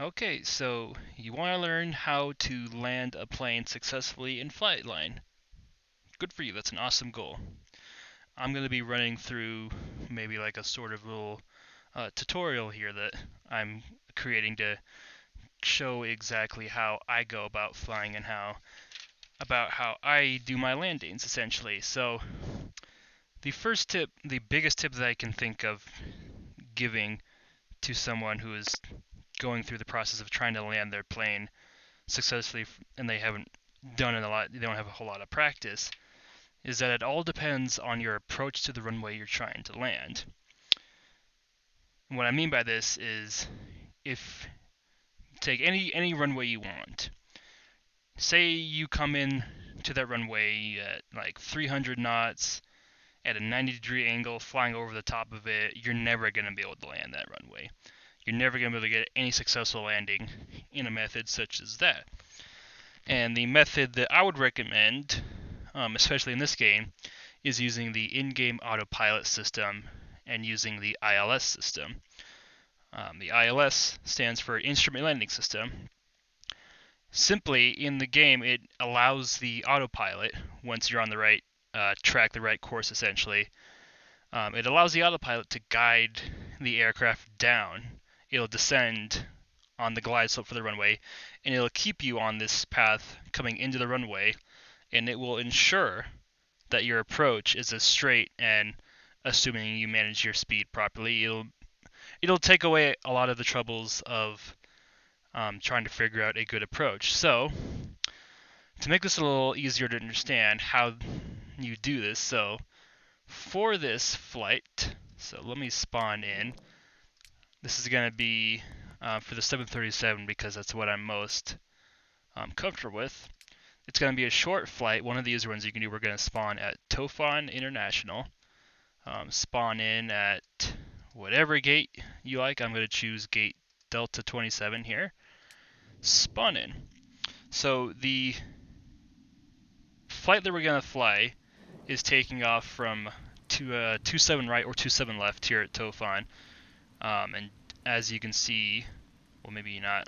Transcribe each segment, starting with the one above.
Okay, so you want to learn how to land a plane successfully in Flightline. Good for you, that's an awesome goal. I'm going to be running through maybe like a sort of little tutorial here that I'm creating to show exactly how I go about flying and how I do my landings essentially. So the first tip, the biggest tip that I can think of giving to someone who is going through the process of trying to land their plane successfully and they haven't done it a lot, they don't have a whole lot of practice, is that it all depends on your approach to the runway you're trying to land. And what I mean by this is if take any runway you want. Say you come in to that runway at like 300 knots at a 90-degree angle flying over the top of it, you're never going to be able to land that runway. You're never going to be able to get any successful landing in a method such as that. And the method that I would recommend, especially in this game, is using the in-game autopilot system and using the ILS system. The ILS stands for Instrument Landing System. Simply, in the game, it allows the autopilot, once you're on the right track, the right course essentially, it allows the autopilot to guide the aircraft down. It'll descend on the glide slope for the runway, and it'll keep you on this path coming into the runway, and it will ensure that your approach is as straight, and assuming you manage your speed properly, it'll take away a lot of the troubles of trying to figure out a good approach. So to make this a little easier to understand how you do this, so for this flight, so let me spawn in. This is going to be for the 737 because that's what I'm most comfortable with. It's going to be a short flight. One of these ones you can do, we're going to spawn at Tofan International. Spawn in at whatever gate you like. I'm going to choose gate Delta 27 here. Spawn in. So the flight that we're going to fly is taking off from 27 right or 27 left here at Tofan. And as you can see, well, maybe not.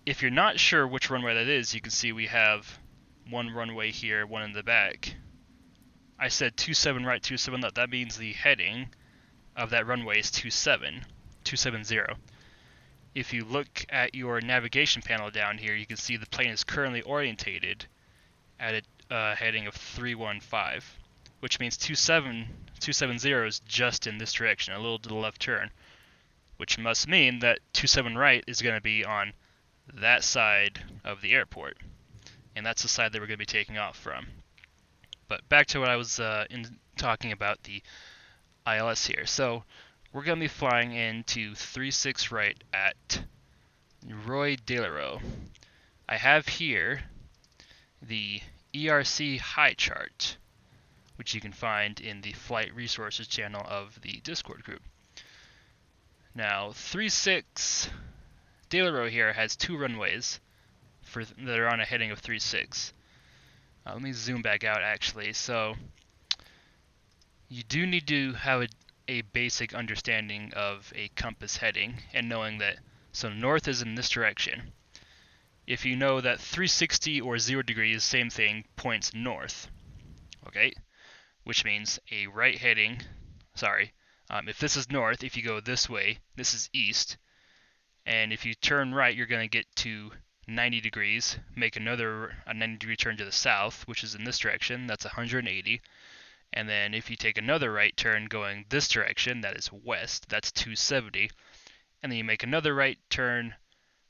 If you're not sure which runway that is, you can see we have one runway here, one in the back. I said 27 right, 27 left. That means the heading of that runway is 270. If you look at your navigation panel down here, you can see the plane is currently orientated at a heading of 315, which means 270 is just in this direction, a little to the left turn, which must mean that 27 right is going to be on that side of the airport, and that's the side that we're going to be taking off from. But back to what I was talking about the ILS here. So we're going to be flying into 36 right at Roy Delaro. I have here the ERC high chart, which you can find in the flight resources channel of the Discord group. Now, 36 Delaro here has two runways that are on a heading of 36. Let me zoom back out actually. So you do need to have a basic understanding of a compass heading and knowing that, so north is in this direction. If you know that 360 or 0 degrees, same thing, points north, okay? Which means a right heading, if this is north, if you go this way, this is east, and if you turn right, you're going to get to 90 degrees, make a 90-degree turn to the south, which is in this direction, that's 180, and then if you take another right turn going this direction, that is west, that's 270, and then you make another right turn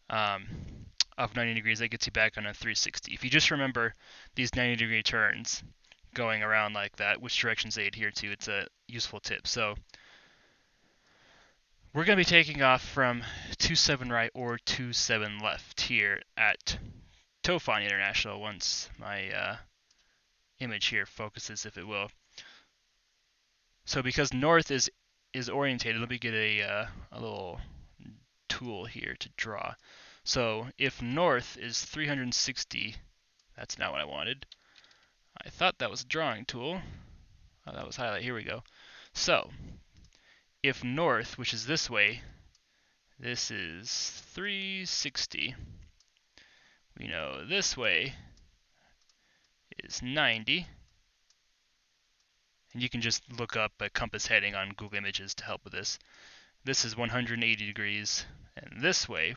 of 90 degrees, that gets you back on a 360. If you just remember these 90-degree turns going around like that, which directions they adhere to, it's a useful tip. So we're going to be taking off from 27 right or 27 left here at Tofan International once my image here focuses, if it will. So because north is orientated, let me get a little tool here to draw. So if north is 360, that's not what I wanted. I thought that was a drawing tool. Oh, that was highlight. Here we go. So if north, which is this way, This is 360. We know this way is 90. And you can just look up a compass heading on Google Images to help with this. This is 180 degrees, and this way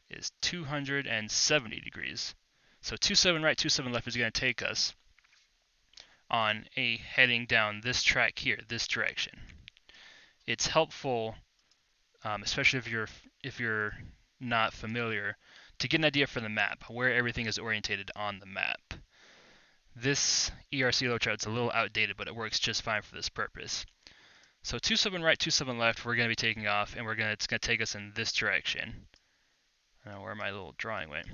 is 270 degrees. So 27 right, 27 left is going to take us on a heading down this track here, this direction. It's helpful, especially if you're not familiar, to get an idea for the map, where everything is orientated on the map. This ERC load chart is a little outdated, but it works just fine for this purpose. So 27 right, 27 left, we're going to be taking off, and it's going to take us in this direction. I don't know where my little drawing went.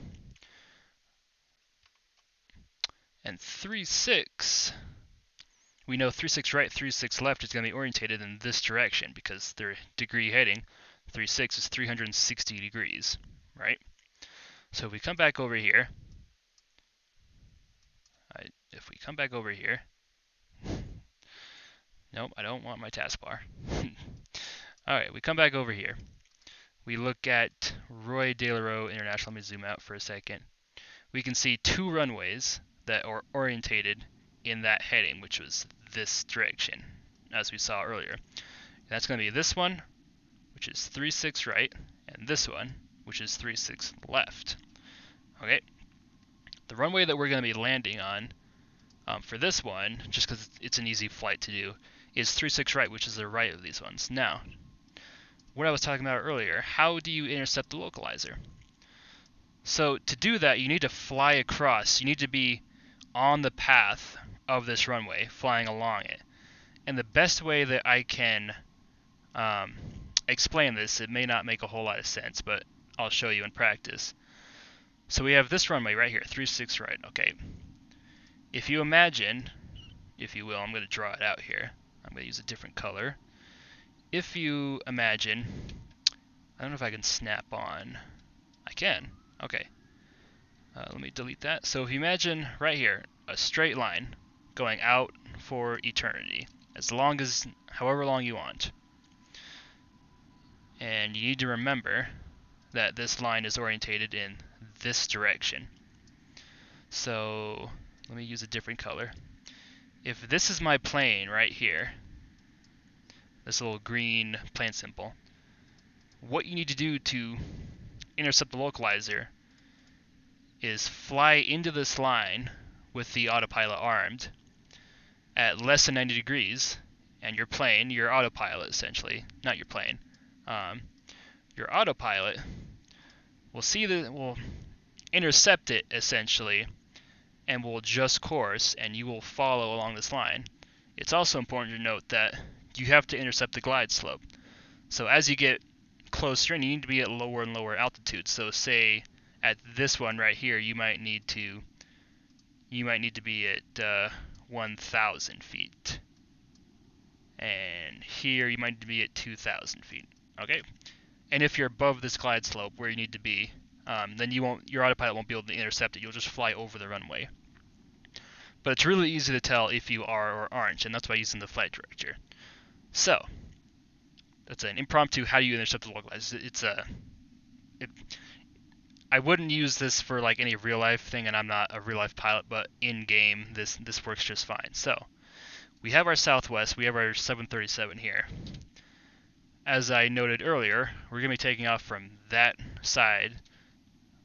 And 36, we know 36 right, 36 left is going to be orientated in this direction because their degree heading, 36 is 360 degrees, right? So if we come back over here, nope, I don't want my taskbar. Alright, we come back over here. We look at Roy de la Rue International. Let me zoom out for a second. We can see two runways that are orientated in that heading, which was this direction, as we saw earlier. That's going to be this one, which is 36 right, and this one, which is 36 left. Okay. The runway that we're going to be landing on for this one, just because it's an easy flight to do, is 36 right, which is the right of these ones. Now, what I was talking about earlier, how do you intercept the localizer? So to do that, you need to fly across. You need to be on the path of this runway, flying along it. And the best way that I can explain this, it may not make a whole lot of sense, but I'll show you in practice. So we have this runway right here, 36 right, okay. If you imagine, if you will, I'm going to draw it out here. I'm going to use a different color. If you imagine, I don't know if I can snap on. I can, okay. Let me delete that. So if you imagine right here, a straight line going out for eternity, however long you want. And you need to remember that this line is orientated in this direction. So let me use a different color. If this is my plane right here, this little green plane symbol, what you need to do to intercept the localizer is fly into this line with the autopilot armed at less than 90 degrees, and your plane, your autopilot essentially, not your plane, your autopilot will intercept it essentially, and will adjust course, and you will follow along this line. It's also important to note that you have to intercept the glide slope. So as you get closer, and you need to be at lower and lower altitudes. So say at this one right here, you might need to be at 1,000 feet, and here you might need to be at 2,000 feet. Okay, and if you're above this glide slope where you need to be, then your autopilot won't be able to intercept it. You'll just fly over the runway. But it's really easy to tell if you are or aren't, and that's by using the flight director. So that's an impromptu how do you intercept the localizer. I wouldn't use this for like any real life thing, and I'm not a real life pilot, but in game this works just fine. So we have our Southwest, we have our 737 here. As I noted earlier, we're going to be taking off from that side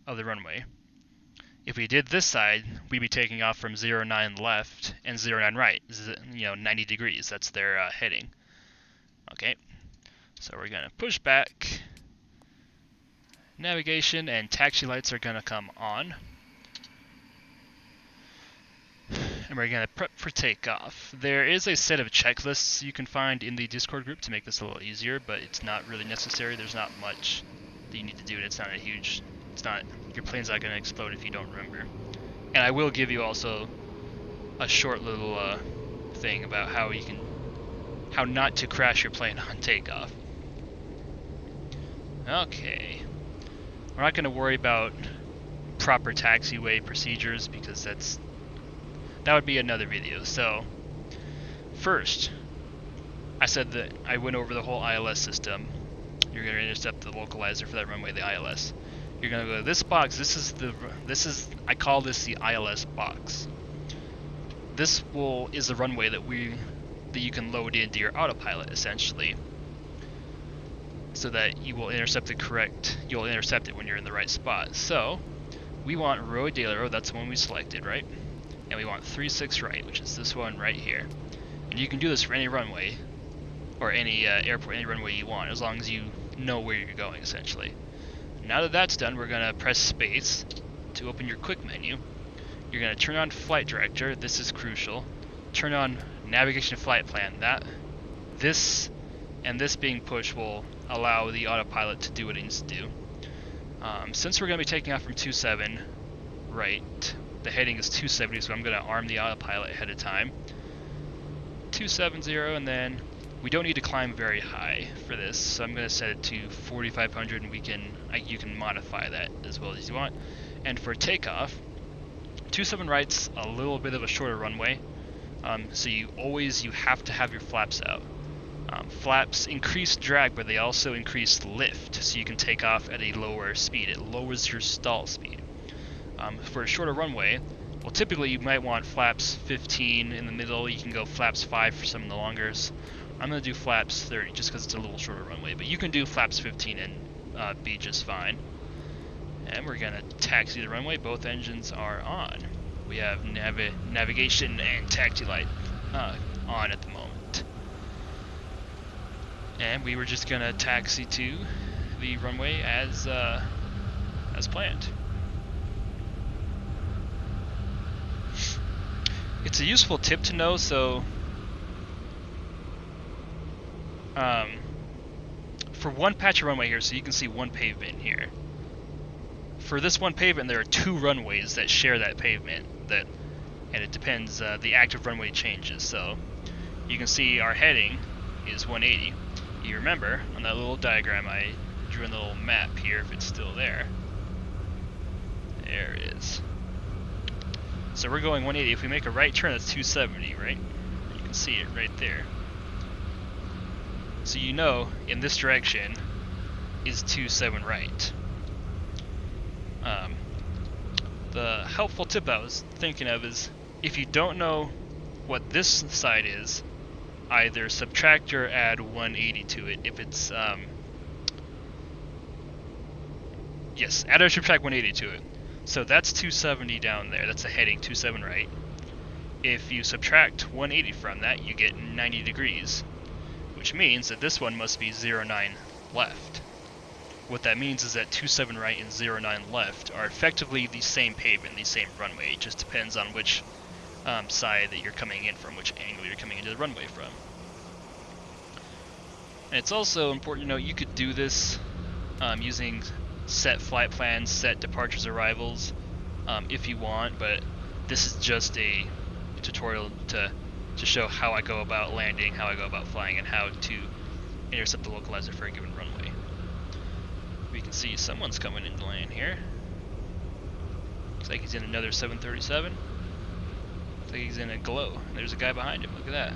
of the runway. If we did this side, we'd be taking off from 09 left and 09 right. This is, 90 degrees. That's their heading. Okay, so we're going to push back. Navigation and taxi lights are going to come on. And we're going to prep for takeoff. There is a set of checklists you can find in the Discord group to make this a little easier, but it's not really necessary. There's not much that you need to do, and your plane's not going to explode if you don't remember. And I will give you also a short little thing about how not to crash your plane on takeoff. Okay. We're not going to worry about proper taxiway procedures because that would be another video. So, first, I said that I went over the whole ILS system. You're going to intercept the localizer for that runway, the ILS. You're going to go to this box. This is I call this the ILS box. This is the runway that you can load into your autopilot essentially, so that you will intercept you'll intercept it when you're in the right spot. So we want road daily road, that's the one we selected, right? And we want 36 right, which is this one right here. And you can do this for any runway, or any airport, any runway you want, as long as you know where you're going, essentially. Now that that's done, we're going to press space to open your quick menu. You're going to turn on Flight Director, this is crucial. Turn on Navigation Flight Plan. This being pushed will allow the autopilot to do what it needs to do. Since we're going to be taking off from 27 right, the heading is 270, so I'm going to arm the autopilot ahead of time. 270, and then we don't need to climb very high for this, so I'm going to set it to 4,500, and you can modify that as well as you want. And for takeoff, 27 right's a little bit of a shorter runway, so you have to have your flaps out. Flaps increase drag, but they also increase lift, so you can take off at a lower speed. It lowers your stall speed. For a shorter runway, well, typically you might want flaps 15 in the middle. You can go flaps 5 for some of the longers. I'm going to do flaps 30 just because it's a little shorter runway, but you can do flaps 15 and be just fine. And we're going to taxi the runway. Both engines are on. We have navigation and taxi light on at the moment. And we were just going to taxi to the runway as planned. It's a useful tip to know, so for one patch of runway here, so you can see one pavement here. For this one pavement, there are 2 runways that share that pavement, and it depends, the active runway changes, so you can see our heading is 180. You remember, on that little diagram I drew in the little map here, if it's still there. There it is. So we're going 180. If we make a right turn, that's 270, right? You can see it right there. So you know, in this direction is 27 right. The helpful tip I was thinking of is, if you don't know what this side is, either subtract or add 180 to it. If it's, yes, add or subtract 180 to it. So that's 270 down there, that's the heading, 27 right. If you subtract 180 from that, you get 90 degrees, which means that this one must be 09 left. What that means is that 27 right and 09 left are effectively the same pavement, the same runway. It just depends on which side that you're coming in from, which angle you're coming into the runway from. And it's also important to know you could do this using set flight plans, set departures, arrivals, if you want, but this is just a tutorial to show how I go about landing, how I go about flying, and how to intercept the localizer for a given runway. We can see someone's coming in to land here. Looks like he's in another 737. Looks like he's in a glow. There's a guy behind him. Look at that.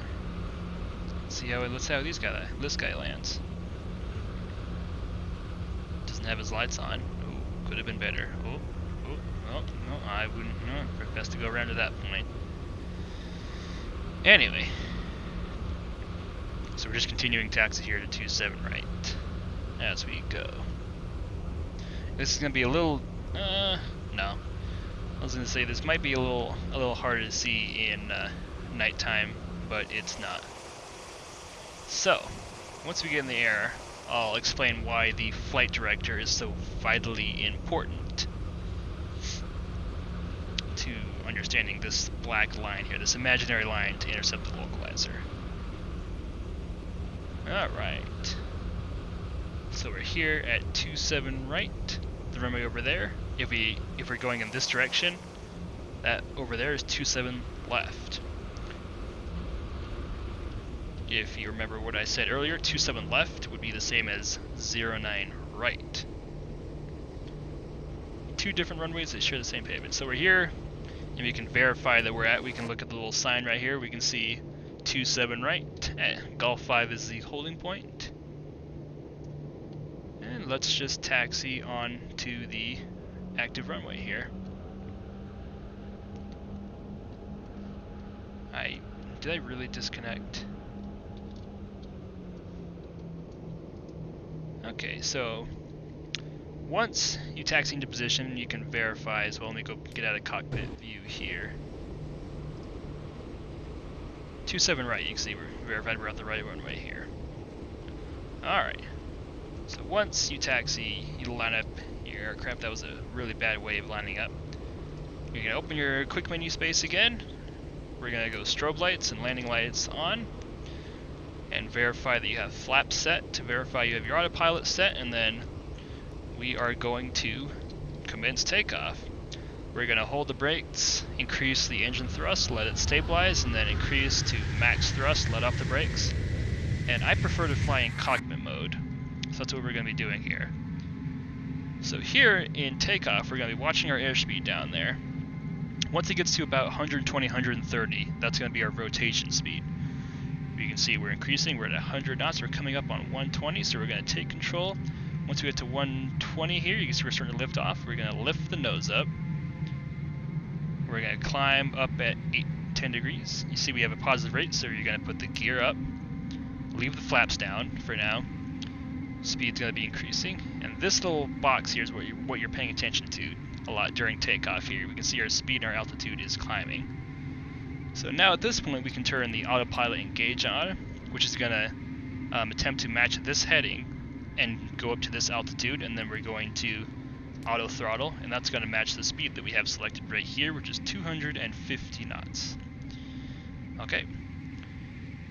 Let's see how this guy lands. Doesn't have his lights on. Ooh, could have been better. No, I wouldn't. No, best to go around to that point. Anyway, so we're just continuing taxi here to 27 right as we go. This is gonna be a little. No, I was gonna say this might be a little harder to see in nighttime, but it's not. So, once we get in the air, I'll explain why the flight director is so vitally important to understanding this black line here, this imaginary line to intercept the localizer. Alright. So we're here at 27 right, the runway over there. If we're going in this direction, that over there is 27 left. If you remember what I said earlier, 27 left would be the same as 09 right. 2 different runways that share the same pavement. So we're here, and we can verify that we can look at the little sign right here. We can see 27 right. Golf 5 is the holding point. then let's just taxi on to the active runway here. Did I really disconnect? Okay, so once you taxi into position, you can verify as well. Let me go get out of cockpit view here. 27 right, you can see we're verified we're at the right runway here. Alright, so once you taxi, you line up your aircraft. That was a really bad way of lining up. You're going to open your quick menu space again. We're going to go strobe lights and landing lights on, and verify that you have flaps set to verify you have your autopilot set, and then we are going to commence takeoff. We're going to hold the brakes, increase the engine thrust, let it stabilize, and then increase to max thrust, let off the brakes. And I prefer to fly in cockpit mode, so that's what we're going to be doing here. So here in takeoff, we're going to be watching our airspeed down there. Once it gets to about 120, 130, that's going to be our rotation speed. You can see we're increasing, we're at 100 knots, we're coming up on 120, so we're going to take control. Once we get to 120 here, you can see we're starting to lift off. We're going to lift the nose up. We're going to climb up at 10 degrees. You see we have a positive rate, so you're going to put the gear up. Leave the flaps down for now. Speed's going to be increasing. And this little box here is what you're paying attention to a lot during takeoff here. We can see our speed and our altitude is climbing. So now at this point we can turn the autopilot engage on, which is going to attempt to match this heading and go up to this altitude, and then we're going to auto throttle, and that's going to match the speed that we have selected right here, which is 250 knots. Okay,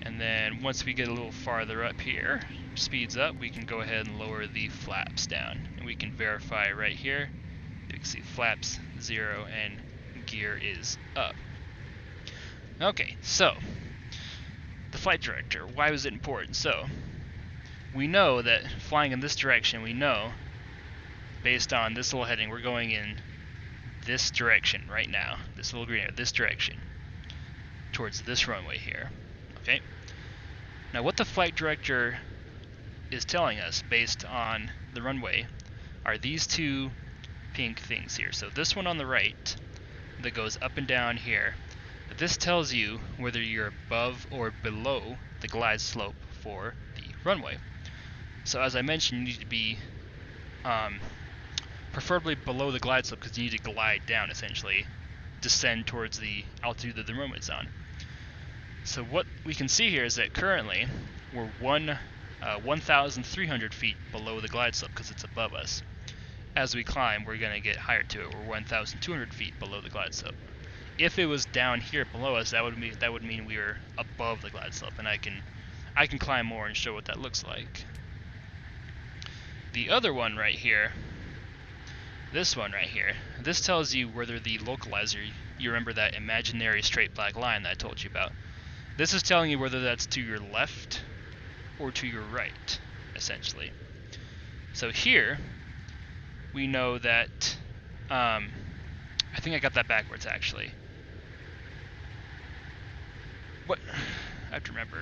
and then once we get a little farther up here, speeds up, we can go ahead and lower the flaps down, and we can verify right here. You can see flaps 0 and gear is up. Okay, so the flight director, why was it important? So we know that flying in this direction, we know based on this little heading, we're going in this direction right now, this little green area, this direction, towards this runway here. Okay. Now what the flight director is telling us based on the runway are these two pink things here. So this one on the right that goes up and down here, this tells you whether you're above or below the glide slope for the runway. So as I mentioned, you need to be preferably below the glide slope because you need to glide down, essentially, descend towards the altitude that the runway's on. So what we can see here is that currently we're 1,300 feet below the glide slope because it's above us. As we climb, we're going to get higher to it. We're 1,200 feet below the glide slope. If it was down here below us, that would mean we were above the glide slope, and I can climb more and show what that looks like. The other one right here, this one right here, this tells you whether the localizer, you remember that imaginary straight black line that I told you about, this is telling you whether that's to your left or to your right, essentially. So here, we know that, I think I got that backwards actually. What? I have to remember.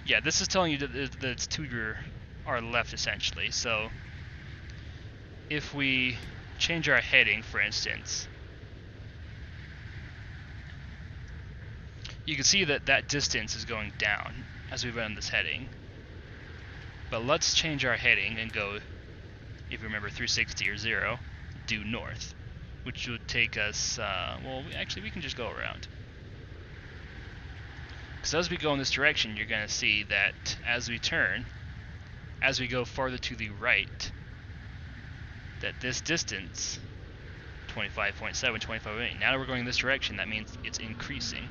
Yeah, this is telling you that it's to our left, essentially. So if we change our heading, for instance, you can see that that distance is going down as we run this heading. But let's change our heading and go, if you remember, 360 or 0, due north, which would take us, well, actually we can just go around. Because as we go in this direction, you're going to see that as we turn, as we go farther to the right, that this distance, 25.7, 25.8, now we're going in this direction, that means it's increasing.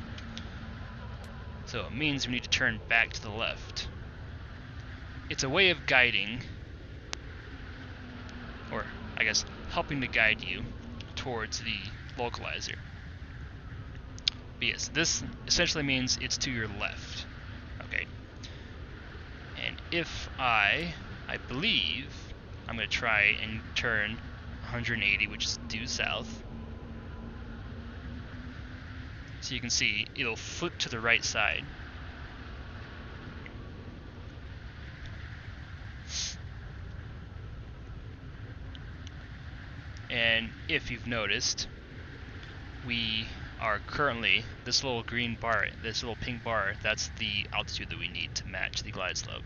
So it means we need to turn back to the left. It's a way of guiding, or I guess helping to guide you towards the localizer. But yes, this essentially means it's to your left. Okay. And if I believe, I'm going to try and turn 180, which is due south. So you can see it'll flip to the right side. And if you've noticed, we are currently, this little green bar, this little pink bar, that's the altitude that we need to match the glide slope.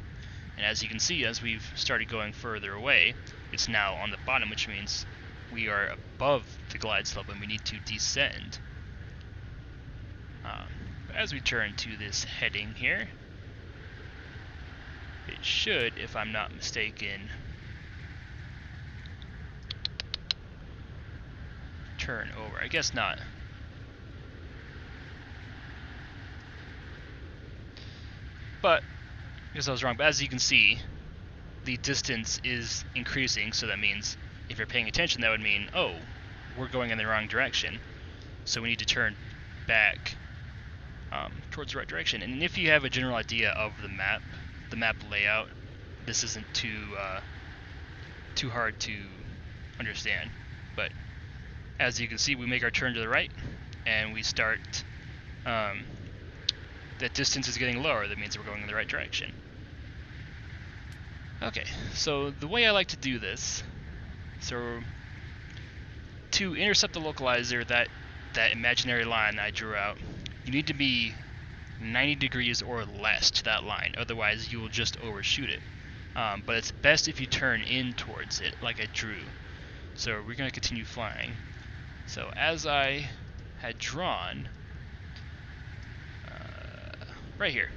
And as you can see, as we've started going further away, it's now on the bottom, which means we are above the glide slope and we need to descend. As we turn to this heading here, it should, if I'm not mistaken, turn over. I guess not. But, because I was wrong, but as you can see, the distance is increasing, so that means if you're paying attention, that would mean, oh, we're going in the wrong direction, so we need to turn back towards the right direction. And if you have a general idea of the map layout, this isn't too hard to understand. But as you can see, we make our turn to the right, and we start. That distance is getting lower. That means we're going in the right direction. Okay, so the way I like to do this, so to intercept the localizer, that imaginary line I drew out, you need to be 90 degrees or less to that line, otherwise you will just overshoot it. But it's best if you turn in towards it, like I drew. So we're going to continue flying. So as I had drawn, right here,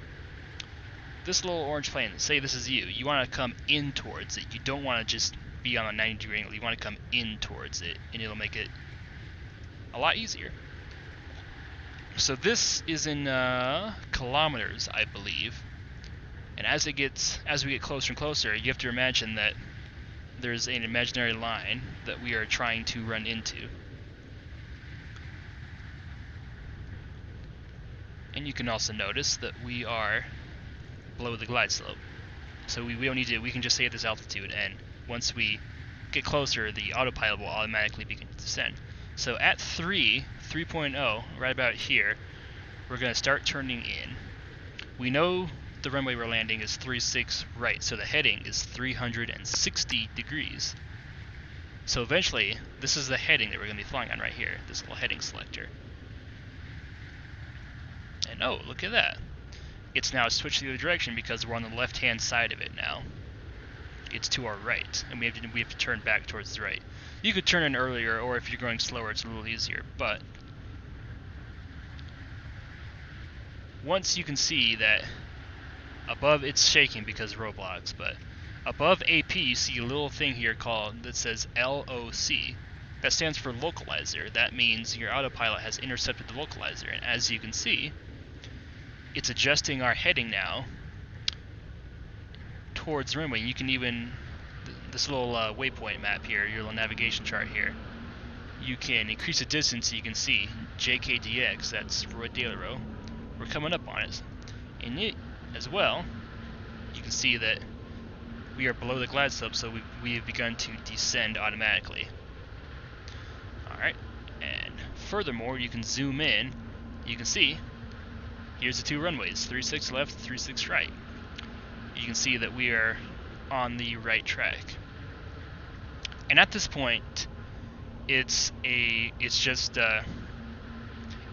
this little orange plane, say this is you want to come in towards it. You don't want to just be on a 90 degree angle, you want to come in towards it, and it'll make it a lot easier. So this is in kilometers, I believe. And as we get closer and closer, you have to imagine that there's an imaginary line that we are trying to run into. And you can also notice that we are below the glide slope. So we don't need to, we can just stay at this altitude, and once we get closer, the autopilot will automatically begin to descend. So at 3.0, right about here, we're going to start turning in. We know the runway we're landing is 36 right, so the heading is 360 degrees. So eventually, this is the heading that we're going to be flying on right here, this little heading selector. And oh, look at that. It's now switched the other direction because we're on the left-hand side of it now. It's to our right, and we have to turn back towards the right. You could turn in earlier, or if you're going slower, it's a little easier, but once you can see that above, it's shaking because of roadblocks, but above AP you see a little thing here that says LOC. That stands for localizer. That means your autopilot has intercepted the localizer, and as you can see, it's adjusting our heading now towards the runway. You can even, this little waypoint map here, your little navigation chart here, you can increase the distance so you can see JKDX, that's Rodeo. We're coming up on it. And it, as well, you can see that we are below the glide slope, so we have begun to descend automatically. Alright, and furthermore, you can zoom in, you can see, here's the two runways, 36 left, 36 right. You can see that we are on the right track. And at this point, it's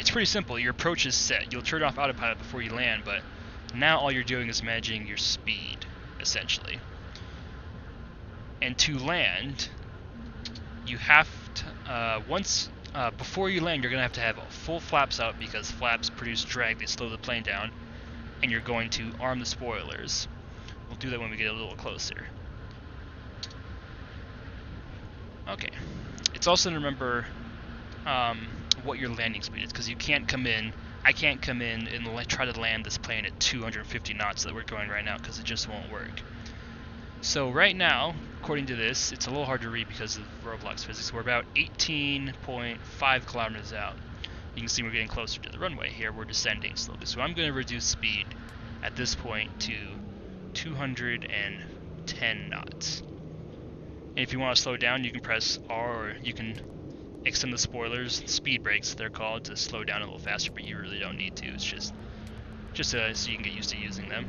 pretty simple. Your approach is set. You'll turn off autopilot before you land, but now all you're doing is managing your speed, essentially. And to land, you have to, before you land, you're going to have full flaps out because flaps produce drag, they slow the plane down, and you're going to arm the spoilers. We'll do that when we get a little closer. Okay. It's also to remember what your landing speed is, because you can't come in, I can't come in and try to land this plane at 250 knots that we're going right now, because it just won't work. So right now, according to this, it's a little hard to read because of Roblox physics. We're about 18.5 kilometers out. You can see we're getting closer to the runway here. We're descending slowly. So I'm going to reduce speed at this point to 210 knots. And if you want to slow down, you can press R, or you can extend the spoilers, speed brakes they're called, to slow down a little faster, but you really don't need to. It's just so you can get used to using them.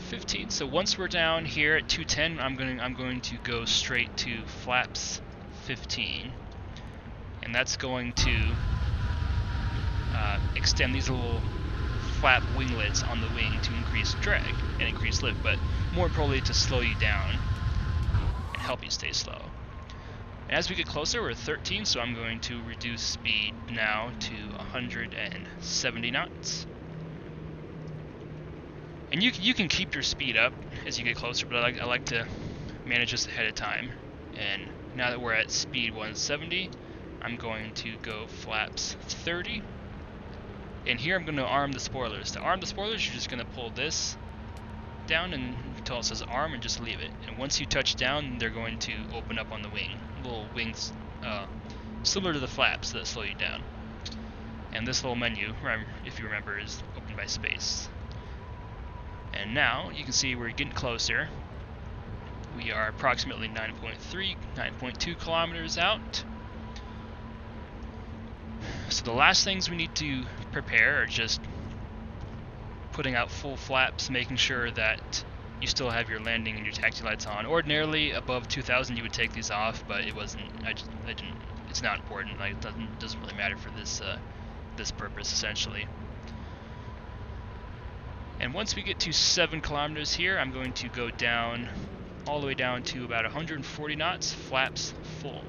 15. So once we're down here at 210, I'm going to go straight to flaps 15, and that's going to extend these little flap winglets on the wing to increase drag and increase lift, but more importantly to slow you down and help you stay slow. And as we get closer, we're at 13, so I'm going to reduce speed now to 170 knots. And you can keep your speed up as you get closer, but I like to manage this ahead of time. And now that we're at speed 170, I'm going to go flaps 30. And here I'm going to arm the spoilers. To arm the spoilers, you're just going to pull this down until it says arm and just leave it. And once you touch down, they're going to open up on the wing. Little wings similar to the flaps that slow you down. And this little menu, if you remember, is opened by space. And now you can see we're getting closer. We are approximately 9.3, 9.2 kilometers out. So the last things we need to prepare are just putting out full flaps, making sure that you still have your landing and your taxi lights on. Ordinarily, above 2,000 you would take these off, but it wasn't. I didn't. It's not important. Like, it doesn't really matter for this this purpose, essentially. And once we get to 7 kilometers here, I'm going to go down, all the way down to about 140 knots, flaps full.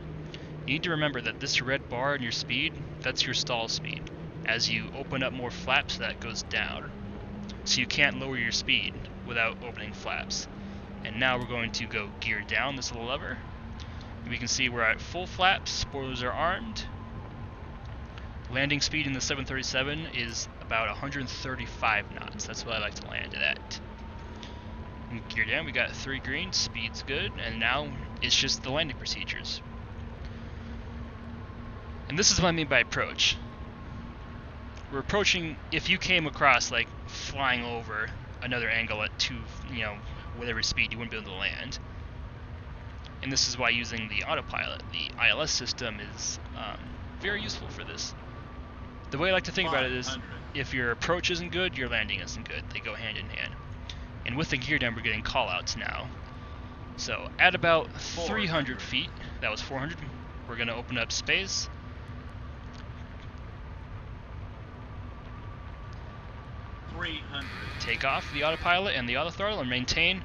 You need to remember that this red bar in your speed, that's your stall speed. As you open up more flaps, that goes down. So you can't lower your speed without opening flaps. And now we're going to go gear down this little lever. We can see we're at full flaps, spoilers are armed. Landing speed in the 737 is about 135 knots. That's what I like to land it at. And gear down, we got 3 green, speed's good, and now it's just the landing procedures. And this is what I mean by approach. We're approaching, if you came across like flying over another angle at whatever speed, you wouldn't be able to land. And this is why using the autopilot, the ILS system, is very useful for this. The way I like to think about it is, if your approach isn't good, your landing isn't good. They go hand in hand. And with the gear down, we're getting callouts now. So at about 300 feet, that was 400, we're going to open up space. Take off the autopilot and the auto throttle and maintain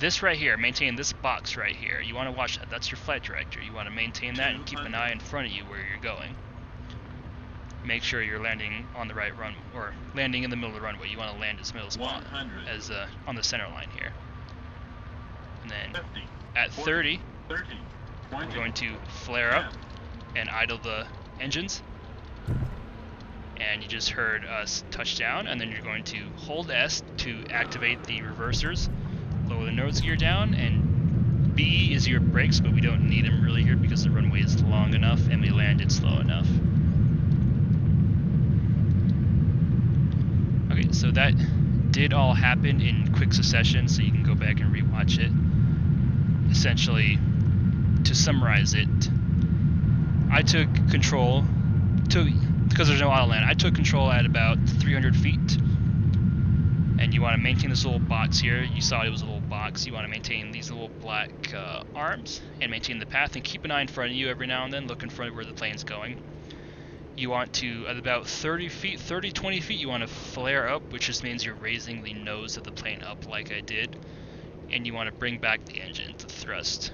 this right here. Maintain this box right here. You want to watch that. That's your flight director. You want to maintain that and keep an eye in front of you where you're going. Make sure you're landing on the right run, or landing in the middle of the runway. You want to land as middle spot as on the center line here. And then 50, at 30, 20, we're going to flare up and idle the engines. And you just heard us touch down, and then you're going to hold S to activate the reversers, lower the nose gear down, and B is your brakes, but we don't need them really here because the runway is long enough and we landed slow enough. Okay, so that did all happen in quick succession, so you can go back and rewatch it. Essentially, to summarize it, I took control, because there's no auto land, I took control at about 300 feet. And you want to maintain this little box here. You saw it was a little box. You want to maintain these little black arms and maintain the path, and keep an eye in front of you every now and then. Look in front of where the plane's going. You want to, at about 30 feet, 20 feet, you want to flare up, which just means you're raising the nose of the plane up like I did. And you want to bring back the engine to thrust,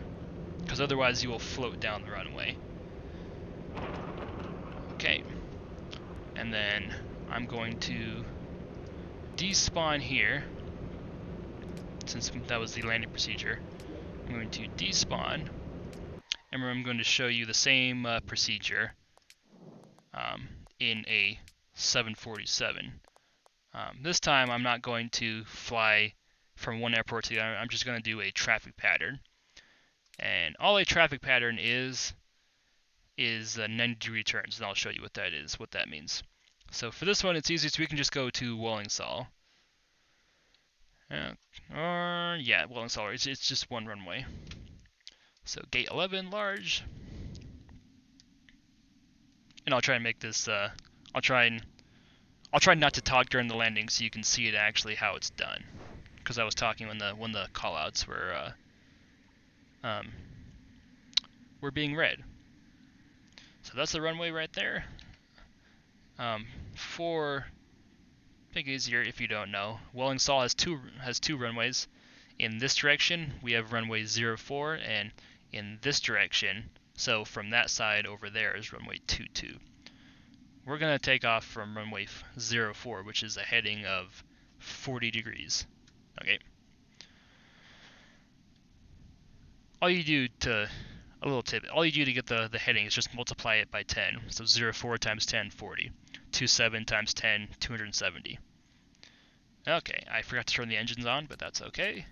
because otherwise you will float down the runway. Okay. And then I'm going to despawn here, since that was the landing procedure. I'm going to despawn, and I'm going to show you the same procedure in a 747. This time I'm not going to fly from one airport to the other. I'm just going to do a traffic pattern. And all a traffic pattern is 90-degree turns, and I'll show you what that is, what that means. So for this one, it's easy, so we can just go to Wallingsall. Wallingsall. It's just one runway. So gate 11, large. And I'll try and make this. I'll try not to talk during the landing, so you can see it actually how it's done. because I was talking when the callouts were being read. So that's the runway right there. For make it easier if you don't know, Wellingsall has two runways. In this direction, we have runway 04, and in this direction, so from that side over there is runway 22. We're going to take off from runway 04, which is a heading of 40 degrees. Okay. All you do to get the heading is just multiply it by 10. So 04 times 10, 40. 27 times 10, 270. Okay, I forgot to turn the engines on, but that's okay.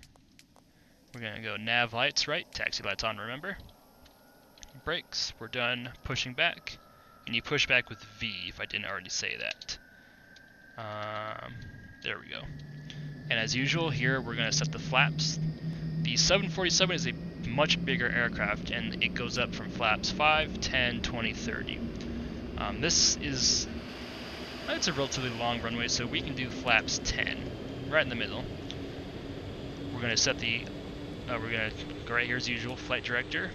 We're going to go nav lights right, taxi lights on, remember. Brakes, we're done pushing back. And you push back with V, if I didn't already say that. There we go. And as usual, here we're going to set the flaps. The 747 is a much bigger aircraft, and it goes up from flaps 5, 10, 20, 30. This is... it's a relatively long runway, so we can do flaps 10, right in the middle. We're going to set the... we're going to go right here as usual, flight director.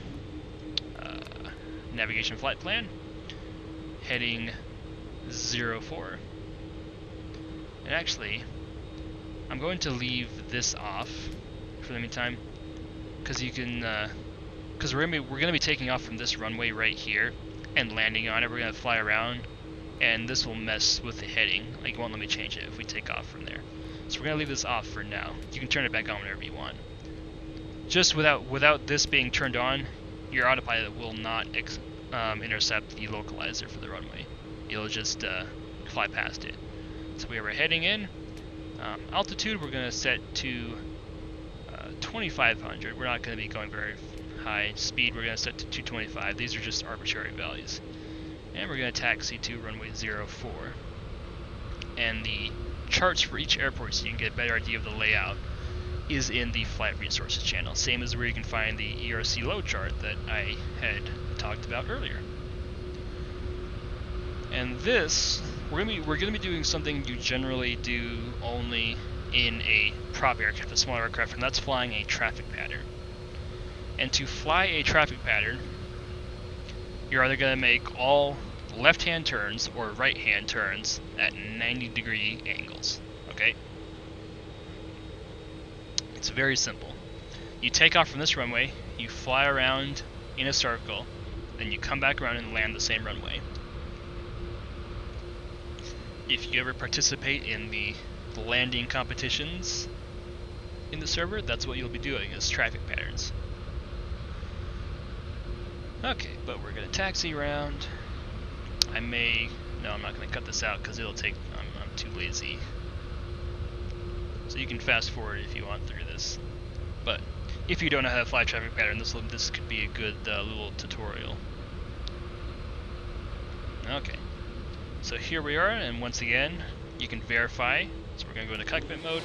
Navigation flight plan. Heading 04. And actually, I'm going to leave this off for the meantime, because you can, because we're gonna be taking off from this runway right here and landing on it. We're gonna fly around, and this will mess with the heading. Like, it won't let me change it if we take off from there. So we're gonna leave this off for now. You can turn it back on whenever you want. Just without this being turned on, your autopilot will not intercept the localizer for the runway. It'll just fly past it. So we are heading in. Altitude we're going to set to 2,500. We're not going to be going very high. Speed we're going to set to 225. These are just arbitrary values. And we're going to taxi to runway 04. And the charts for each airport, so you can get a better idea of the layout, is in the Flight Resources channel. Same as where you can find the ERC load chart that I had talked about earlier. And this, we're gonna be doing something you generally do only in a prop aircraft, a smaller aircraft, and that's flying a traffic pattern. And to fly a traffic pattern, you're either gonna make all left-hand turns or right-hand turns at 90-degree angles. Okay? It's very simple. You take off from this runway, you fly around in a circle, then you come back around and land the same runway. If you ever participate in the landing competitions in the server, that's what you'll be doing, is traffic patterns. Okay, but we're gonna taxi around. No, I'm not gonna cut this out because it'll take, I'm too lazy. So you can fast forward if you want through this. But if you don't know how to fly traffic pattern, this could be a good little tutorial. Okay. So here we are, and once again, you can verify. So we're going to go into cockpit mode.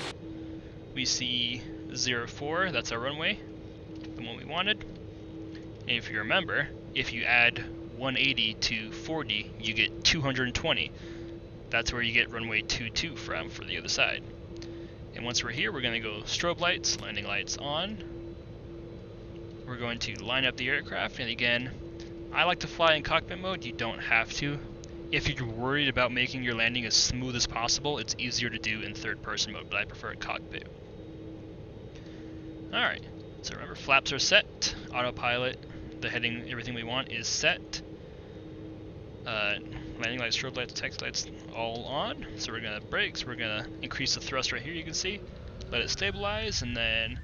We see 04, that's our runway, the one we wanted. And if you remember, if you add 180 to 40, you get 220. That's where you get runway 22 from for the other side. And once we're here, we're going to go strobe lights, landing lights on. We're going to line up the aircraft, and again, I like to fly in cockpit mode. You don't have to. If you're worried about making your landing as smooth as possible, it's easier to do in third-person mode, but I prefer cockpit. Alright, so remember, flaps are set, autopilot, the heading, everything we want is set. Landing lights, strobe lights, taxi lights, all on. So we're going to brakes, we're going to increase the thrust right here, you can see. Let it stabilize, and then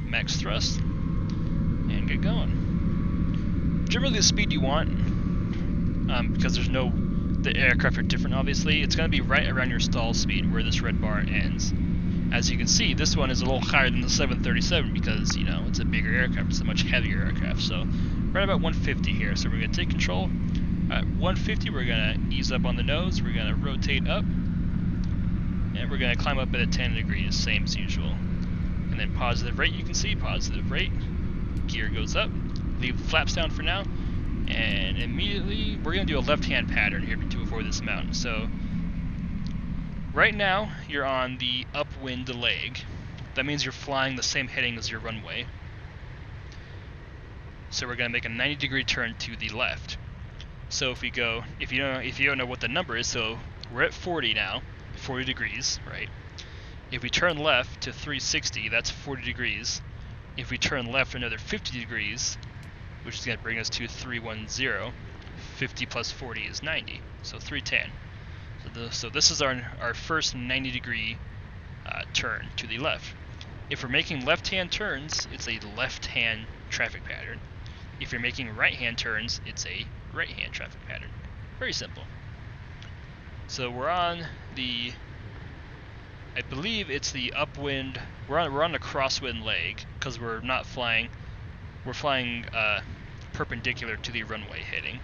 max thrust, and get going. Generally the speed you want, because the aircraft are different obviously, it's going to be right around your stall speed where this red bar ends. As you can see, this one is a little higher than the 737 because, you know, it's a bigger aircraft, it's a much heavier aircraft. So right about 150 here, so we're going to take control. At 150 we're going to ease up on the nose, we're going to rotate up, and we're going to climb up at a 10 degrees, same as usual. And then positive rate, you can see, positive rate, gear goes up, leave the flaps down for now. And immediately, we're going to do a left-hand pattern here to avoid this mountain. So, Right now, you're on the upwind leg. That means you're flying the same heading as your runway. So we're going to make a 90-degree turn to the left. So if we go, if you don't know what the number is, so we're at 40 now, 40 degrees, right? If we turn left to 360, that's 40 degrees. If we turn left another 50 degrees, which is going to bring us to 310, 50 plus 40 is 90, so 310. So this is our first 90-degree turn to the left. If we're making left-hand turns, it's a left-hand traffic pattern. If you're making right-hand turns, it's a right-hand traffic pattern. Very simple. So we're on the, I believe it's the upwind. We're on the crosswind leg because we're not flying. We're flying perpendicular to the runway heading.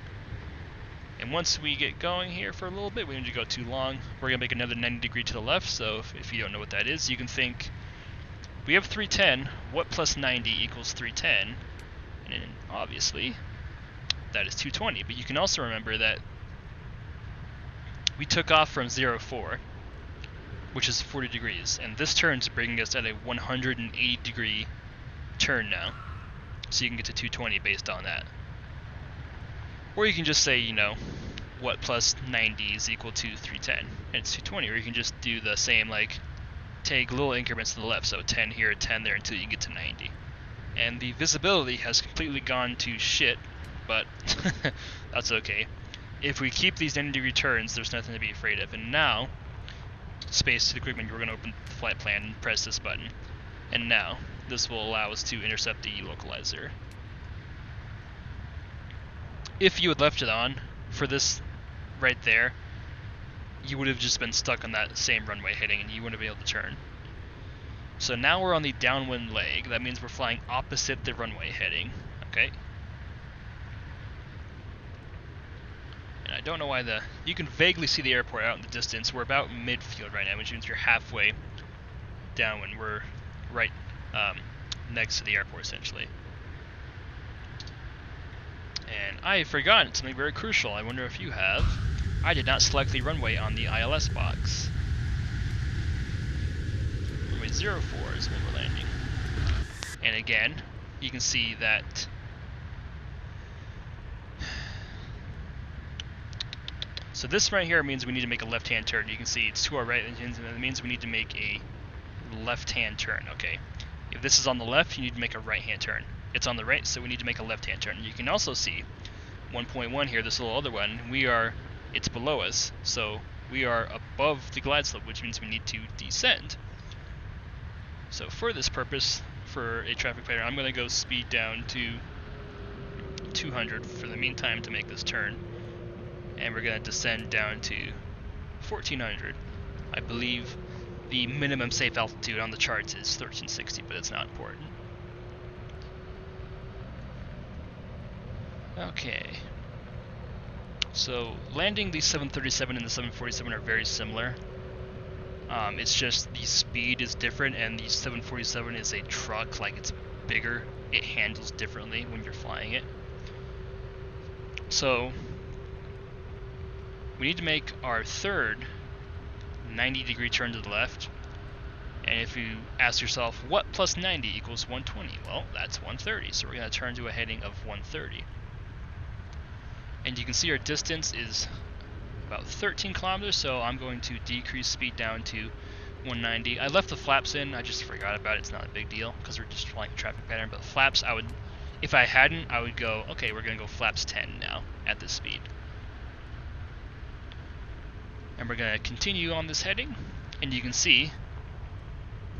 And once we get going here for a little bit, we don't need to go too long. We're gonna make another 90 degree to the left. So if you don't know what that is, you can think we have 310. What plus 90 equals 310? And then obviously that is 220. But you can also remember that we took off from 04, which is 40 degrees, and this turn's bringing us at a 180 degree turn now. So you can get to 220 based on that. Or you can just say, you know, what plus 90 is equal to 310, and it's 220. Or you can just do the same, like, take little increments to the left, so 10 here, 10 there, until you get to 90. And the visibility has completely gone to shit, but that's okay. If we keep these 90 degree turns, there's nothing to be afraid of. And now, space to the quick menu, we're going to open the flight plan and press this button. And now, this will allow us to intercept the localizer. If you had left it on for this right there, you would have just been stuck on that same runway heading and you wouldn't have been able to turn. So now we're on the downwind leg. That means we're flying opposite the runway heading. Okay. And I don't know why you can vaguely see the airport out in the distance. We're about midfield right now, which means you're halfway downwind. We're right next to the airport, essentially. And I have forgotten something very crucial. I wonder if you have. I did not select the runway on the ILS box. Runway 04 is where we're landing. And again, you can see that so this right here means we need to make a left-hand turn. You can see it's to our right, and it means we need to make a left-hand turn. Okay. If this is on the left, you need to make a right-hand turn. It's on the right, so we need to make a left-hand turn. You can also see 1.1 here, this little other one, it's below us, so we are above the glide slope, which means we need to descend. So for this purpose, for a traffic pattern, I'm going to go speed down to 200 for the meantime to make this turn, and we're going to descend down to 1400. I believe the minimum safe altitude on the charts is 1360, but it's not important. Okay, so landing the 737 and the 747 are very similar. It's just the speed is different, and the 747 is a truck, like it's bigger. It handles differently when you're flying it. So we need to make our third 90 degree turn to the left. And if you ask yourself, what plus 90 equals 120? Well, that's 130, so we're going to turn to a heading of 130. And you can see our distance is about 13 kilometers, so I'm going to decrease speed down to 190. I left the flaps in, I just forgot about it, it's not a big deal, because we're just flying a traffic pattern, but flaps, if I hadn't, I would go, okay, we're going to go flaps 10 now, at this speed. And we're going to continue on this heading, and you can see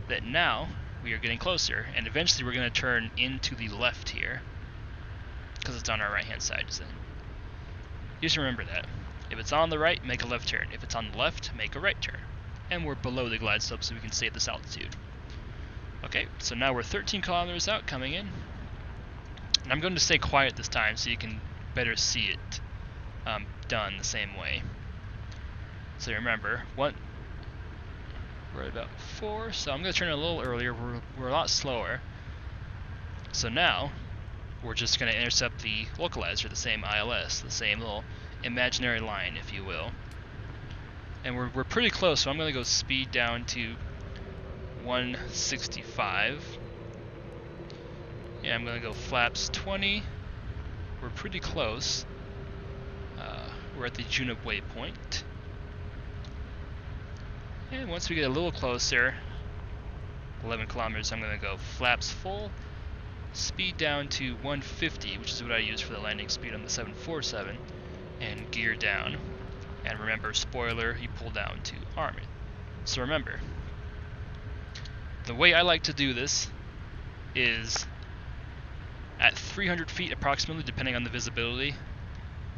that now we are getting closer, and eventually we're going to turn into the left here, because it's on our right hand side. So just remember that. If it's on the right, make a left turn. If it's on the left, make a right turn. And we're below the glide slope, so we can stay at this altitude. Okay, so now we're 13 kilometers out, coming in. And I'm going to stay quiet this time so you can better see it done the same way. So remember, we're at about 4, so I'm going to turn it a little earlier. We're a lot slower. So now, we're just going to intercept the localizer, the same ILS, the same little imaginary line, if you will. And we're pretty close, so I'm going to go speed down to 165. Yeah, I'm going to go flaps 20. We're pretty close. We're at the Junip waypoint. And once we get a little closer, 11 kilometers, I'm going to go flaps full, speed down to 150, which is what I use for the landing speed on the 747, and gear down. And remember, spoiler, you pull down to arm it. So remember, the way I like to do this is at 300 feet approximately, depending on the visibility,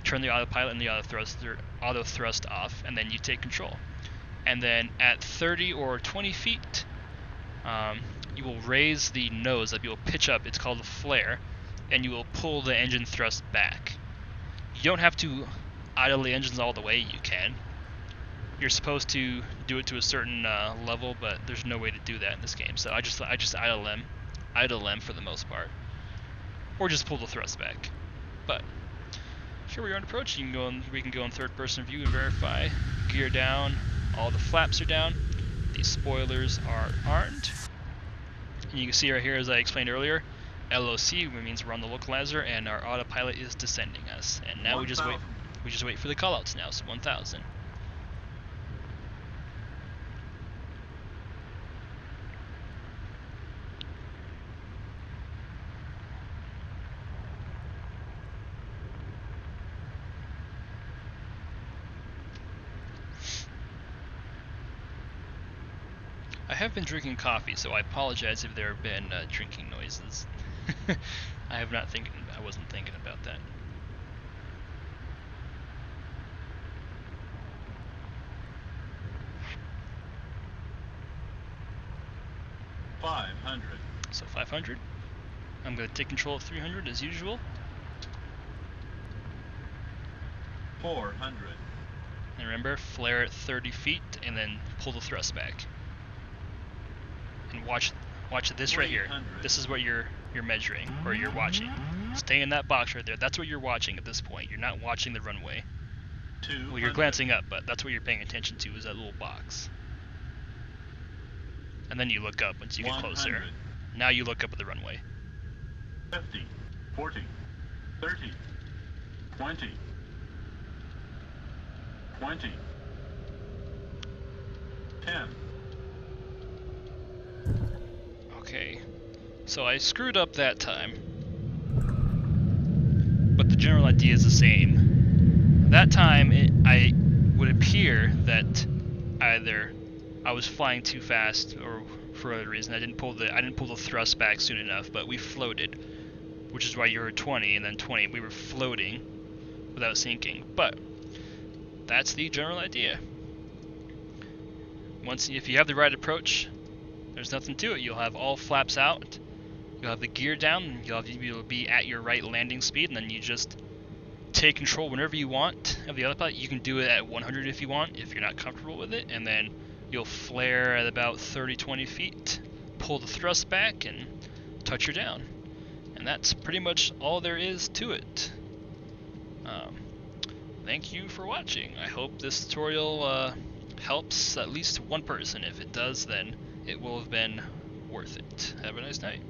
turn the autopilot and the auto thrust off, and then you take control. And then at 30 or 20 feet, you will raise the nose up, you will pitch up, it's called a flare, and you will pull the engine thrust back. You don't have to idle the engines all the way, you can. You're supposed to do it to a certain level, but there's no way to do that in this game, so I just idle them for the most part. Or just pull the thrust back. But here we are on approach. We can go in third-person view and verify. Gear down. All the flaps are down. The spoilers are armed. And you can see right here, as I explained earlier, LOC means we're on the localizer, and our autopilot is descending us. And now we just wait. We just wait for the callouts now. So 1,000. I have been drinking coffee, so I apologize if there have been drinking noises. I wasn't thinking about that. So 500. I'm going to take control of 300 as usual. 400. And remember, flare at 30 feet and then pull the thrust back. And watch this right here. This is what you're measuring, or you're watching. Stay in that box right there. That's what you're watching at this point. You're not watching the runway. Well, you're glancing up, but that's what you're paying attention to, is that little box. And then you look up once you get closer. Now you look up at the runway. 50, 40, 30, 20, 20, 10. Okay, so I screwed up that time, but the general idea is the same. That time, I would appear that either I was flying too fast, or for other reason I didn't pull the thrust back soon enough. But we floated, which is why you were 20 and then 20. We were floating without sinking. But that's the general idea. If you have the right approach, there's nothing to it. You'll have all flaps out, you'll have the gear down, you'll be at your right landing speed, and then you just take control whenever you want of the autopilot. You can do it at 100 if you want, if you're not comfortable with it, and then you'll flare at about 30-20 feet, pull the thrust back, and touch her down. And that's pretty much all there is to it. Thank you for watching. I hope this tutorial helps at least one person. If it does, then it will have been worth it. Have a nice night.